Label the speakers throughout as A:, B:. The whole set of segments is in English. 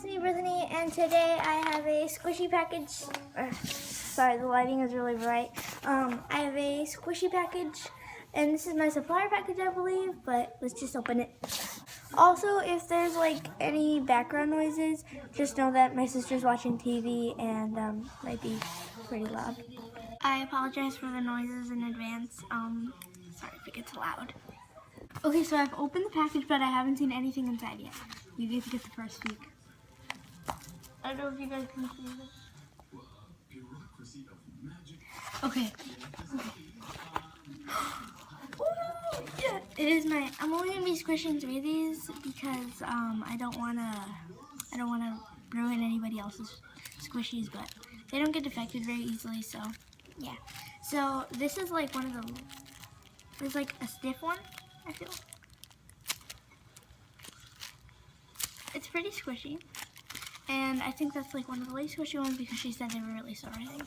A: Brittany, and today I have a squishy package. Sorry, the lighting is really bright. I have a squishy package, and this is my supplier package, I believe, but let's just open it. Also, if there's like any background noises, just know that my sister's watching TV and might be pretty loud. I apologize for the noises in advance. Sorry if it gets loud. Okay, so I've opened the package, but I haven't seen anything inside yet. You get to get the first peek. I don't know if you guys can see this. Okay. Ooh, yeah, it is my. I'm only gonna be squishing 3 of these because I don't wanna ruin anybody else's squishies, but they don't get defected very easily. So yeah. So this is like one of the. There's like a stiff one, I feel. It's pretty squishy. And I think that's like one of the least squishy ones because she said they were really sore, I think.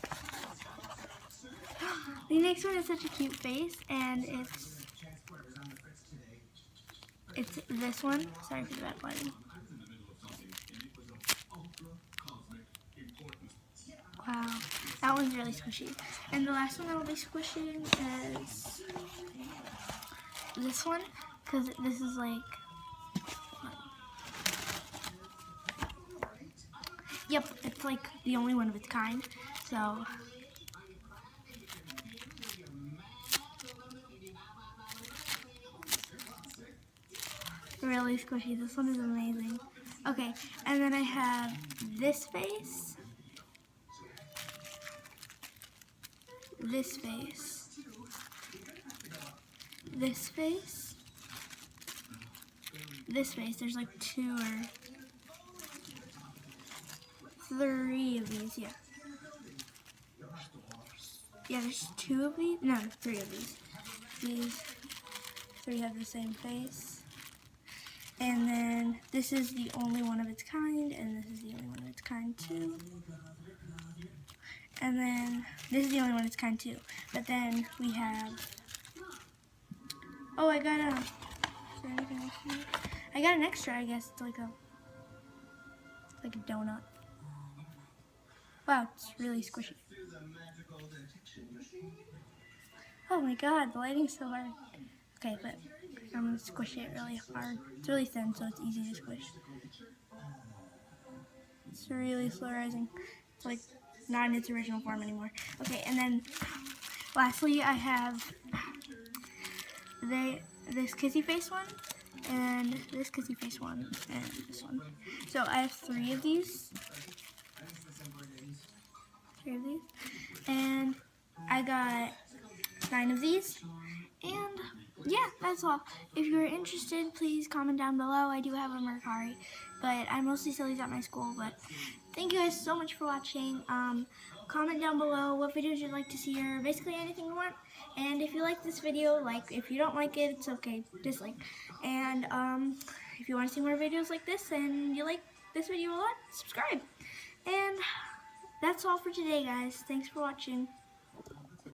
A: The next one is such a cute face, and it's this one. Sorry for the bad lighting. Wow, that one's really squishy. And the last one I will be squishing is this one, because this is like, yep, it's like the only one of its kind, so. Really squishy, this one is amazing. Okay, and then I have this face, this face, this face, this face. There's like 2 or 3 of these, yeah. Yeah, there's 2 of these, no, 3 of these. These 3 have the same face. And then this is the only one of its kind, and this is the only one of its kind too. And then this is the only one of its kind too. But then we have, oh, I got a, is there anything else in here? I got an extra, I guess. It's like a donut. Wow, it's really squishy. Oh my god, the lighting's so hard. Okay, but I'm gonna squish it really hard. It's really thin, so it's easy to squish. It's really slow rising. It's like not in its original form anymore. Okay, and then lastly, I have this kissy face one, and this kissy face one, and this one. So I have 3 of these. 3 of these. And I got 9 of these. And yeah, that's all. If you're interested, please comment down below. I do have a Mercari, but I mostly sell these at my school. But thank you guys so much for watching. Comment down below what videos you'd like to see, or basically anything you want. And if you like this video, like. If you don't like it, it's okay, dislike. And if you want to see more videos like this and you like this video a lot, subscribe. And that's all for today, guys. Thanks for watching.